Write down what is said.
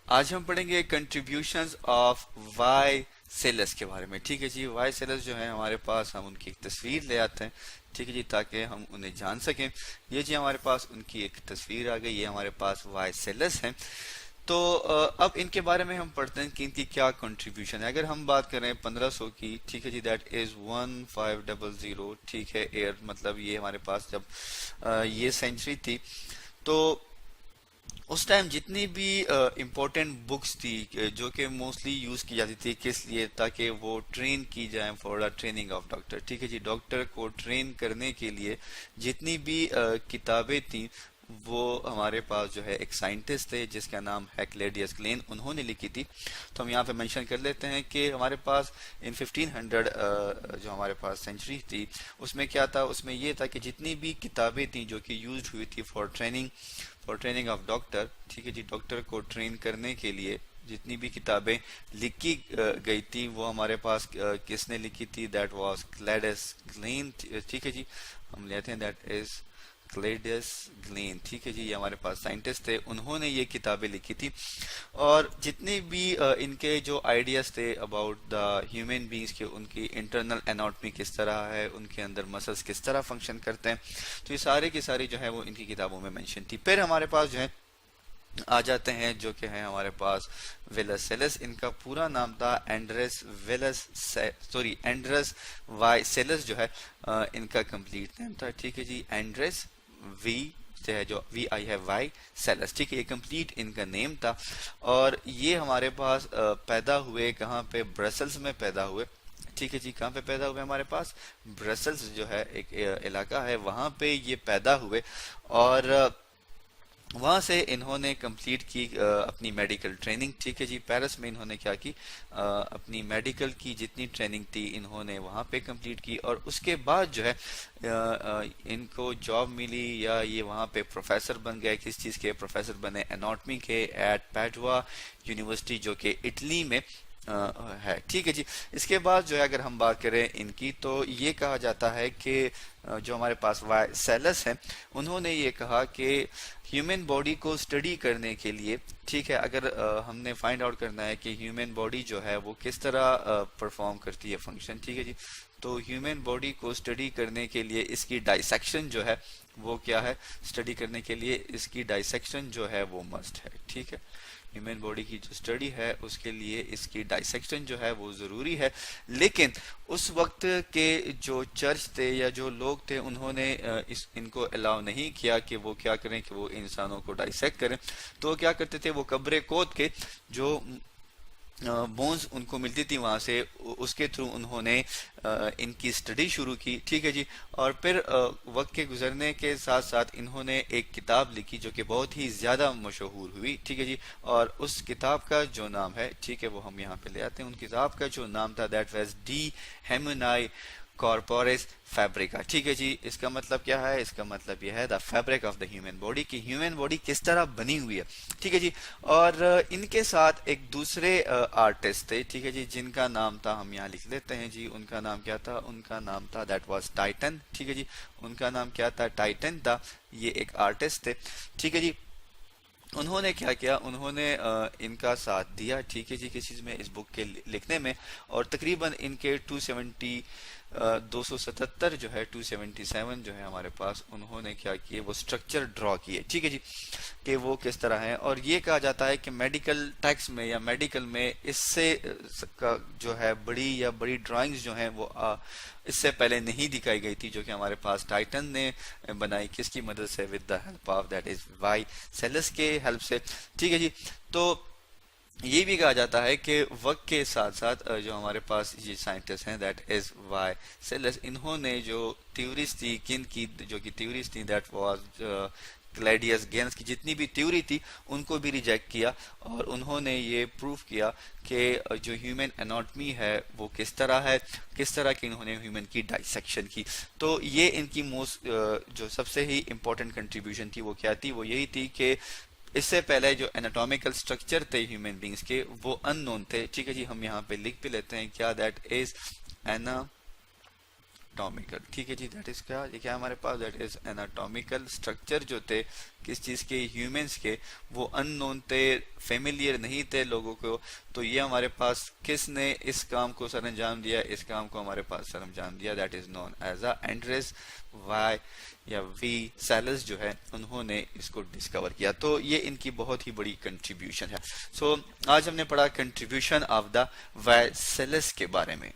आज हम पढ़ेंगे कंट्रीब्यूशंस ऑफ वाई सेलस के बारे में। ठीक है जी, वाई सेलस जो है हमारे पास, हम उनकी एक तस्वीर ले आते हैं। ठीक है जी, ताकि हम उन्हें जान सकें। ये जी हमारे पास उनकी एक तस्वीर आ गई, ये हमारे पास वाई सेलस है। तो अब इनके बारे में हम पढ़ते हैं कि इनकी क्या कंट्रीब्यूशन है। अगर हम बात करें 1500 की, ठीक है जी, दैट इज 1500। ठीक है, एयर मतलब ये हमारे पास जब ये सेंचुरी थी, तो उस टाइम जितनी भी इम्पोर्टेंट बुक्स थी जो कि मोस्टली यूज की जाती थी, किस लिए, ताकि वो ट्रेन की जाए for the training of doctor. ठीक है जी, डॉक्टर को ट्रेन करने के लिए जितनी भी किताबें थी, वो हमारे पास जो है एक साइंटिस्ट थे जिसका नाम है क्लेडियस ग्लेन, उन्होंने लिखी थी। तो हम यहाँ पे मेंशन कर लेते हैं कि हमारे पास इन 1500 जो हमारे पास सेंचुरी थी, उसमें क्या था, उसमें ये था कि जितनी भी किताबें थी जो कि यूज हुई थी फॉर ट्रेनिंग ऑफ डॉक्टर, ठीक है जी, डॉक्टर को ट्रेन करने के लिए जितनी भी किताबें लिखी गई थी, वो हमारे पास किसने लिखी थी, दैट वाज क्लेडियस ग्लेन। ठीक है जी, हम लेते हैं दैट इज क्लेडियस ग्लेन। ठीक है जी, ये हमारे पास साइंटिस्ट थे, उन्होंने ये किताबें लिखी थी। और जितने भी इनके जो आइडियाज थे अबाउट द ह्यूमन बींग्स के, उनकी इंटरनल एनाटॉमी किस तरह है, उनके अंदर मसल्स किस तरह फंक्शन करते हैं, तो ये सारे की सारी जो है वो इनकी किताबों में मेंशन थी। फिर हमारे पास जो है आ जाते हैं जो कि है हमारे पास वेलस सेलस। इनका पूरा नाम था Andreas Vesalius, sorry Andreas Vesalius जो है इनका कंप्लीट नेम था। ठीक है जी, एंड्रेस वी से है जो वी आई है वाई सेलस। ठीक है, ये कंप्लीट इनका नेम था। और ये हमारे पास पैदा हुए कहाँ पे, ब्रसल्स में पैदा हुए। ठीक है जी, कहाँ पे पैदा हुए, हमारे पास ब्रसल्स जो है एक इलाका है, वहां पे ये पैदा हुए। और वहां से इन्होंने कंप्लीट की अपनी मेडिकल ट्रेनिंग। ठीक है जी, पेरिस में इन्होंने क्या की, अपनी मेडिकल की जितनी ट्रेनिंग थी इन्होंने वहां पे कंप्लीट की। और उसके बाद जो है इनको जॉब मिली, या ये वहां पे प्रोफेसर बन गए। किस चीज के प्रोफेसर बने, एनाटॉमी के, एट पैडुआ यूनिवर्सिटी जो कि इटली में है। ठीक है जी, इसके बाद जो है अगर हम बात करें इनकी, तो ये कहा जाता है कि जो हमारे पास वाई सेलस है, उन्होंने ये कहा कि ह्यूमन बॉडी को स्टडी करने के लिए, ठीक है, अगर हमने फाइंड आउट करना है कि ह्यूमन बॉडी जो है वो किस तरह परफॉर्म करती है फंक्शन, ठीक है जी, तो ह्यूमन बॉडी को स्टडी करने के लिए इसकी डाइसेक्शन जो है वो क्या है, स्टडी करने के लिए इसकी डाइसेक्शन जो है वो मस्ट है। ठीक है, ह्यूमन बॉडी की जो स्टडी है उसके लिए इसकी डाइसेक्शन जो है वो जरूरी है। लेकिन उस वक्त के जो चर्च थे या जो लोग थे, उन्होंने इनको अलाउ नहीं किया कि वो क्या करें, कि वो इंसानों को डाइसेक्ट करें। तो क्या करते थे, वो कब्रें खोद के जो बोन्स उनको मिलती थी वहां से, उसके थ्रू उन्होंने इनकी स्टडी शुरू की। ठीक है जी, और फिर वक्त के गुजरने के साथ साथ इन्होंने एक किताब लिखी जो कि बहुत ही ज्यादा मशहूर हुई। ठीक है जी, और उस किताब का जो नाम है, ठीक है, वो हम यहाँ पे ले आते हैं। उन किताब का जो नाम था, दैट वाज डी हेमुनाई कॉर्पोरेस फैब्रिका। ठीक है जी, इसका मतलब क्या है, इसका मतलब यह है the fabric of the human body, की ह्यूमन बॉडी किस तरह बनी हुई है। ठीक है जी, और इनके साथ एक दूसरे आर्टिस्ट थे, ठीक है जी, जिनका नाम था, हम यहाँ लिख लेते हैं जी, उनका नाम क्या था, उनका नाम था दैट वाज टाइटन। ठीक है जी, उनका नाम क्या था, टाइटन था। ये एक आर्टिस्ट थे। ठीक है जी, उन्होंने क्या किया, उन्होंने इनका साथ दिया, ठीक है जी, किस चीज में, इस बुक के लिखने में। और तकरीबन इनके 277 जो है, 277 जो है हमारे पास, उन्होंने क्या किए, वो स्ट्रक्चर ड्रॉ किए। ठीक है जी, कि वो किस तरह है। और ये कहा जाता है कि मेडिकल टेक्स्ट में या मेडिकल में इससे का जो है बड़ी ड्राइंग्स जो हैं वो इससे पहले नहीं दिखाई गई थी, जो कि हमारे पास टाइटन ने बनाई, किसकी मदद से, with the help of that is Vesalius के हेल्प से। ठीक है जी, तो ये भी कहा जाता है कि वक्त के साथ साथ जो हमारे पास ये साइंटिस्ट हैं, दैट इज वाई सेलस, इन्होंने जो थ्योरीज थी, किन की जो की थ्योरीज थी, दैट वाज क्लैडियस गेंस की जितनी भी थ्योरी थी, उनको भी रिजेक्ट किया। और उन्होंने ये प्रूव किया कि जो ह्यूमन एनाटॉमी है वो किस तरह है, किस तरह की इन्होंने ह्यूमन की डाइसेक्शन की। तो ये इनकी मोस्ट जो सबसे ही इंपॉर्टेंट कंट्रीब्यूशन थी, वो क्या थी, वो यही थी कि इससे पहले जो एनाटॉमिकल स्ट्रक्चर थे ह्यूमन बींग्स के, वो अननोन थे। ठीक है जी, हम यहाँ पे लिख भी लेते हैं क्या, दैट इज एनाटॉमिकल एनाटॉमिकल, ठीक है जी, दैट इज क्या, ये क्या हमारे पास, दैट इज एनाटॉमिकल स्ट्रक्चर जो थे किस चीज के, ह्यूमंस के, वो अननोन थे, फेमिलियर नहीं थे लोगों को। तो ये हमारे पास किसने इस काम को सर अंजाम दिया, इस काम को हमारे पास सर अंजाम दिया, that is known as a Andreas वाई या वी सेलस जो है उन्होंने इसको डिस्कवर किया। तो ये इनकी बहुत ही बड़ी कंट्रीब्यूशन है। सो आज हमने पढ़ा contribution of the Vesalius के बारे में।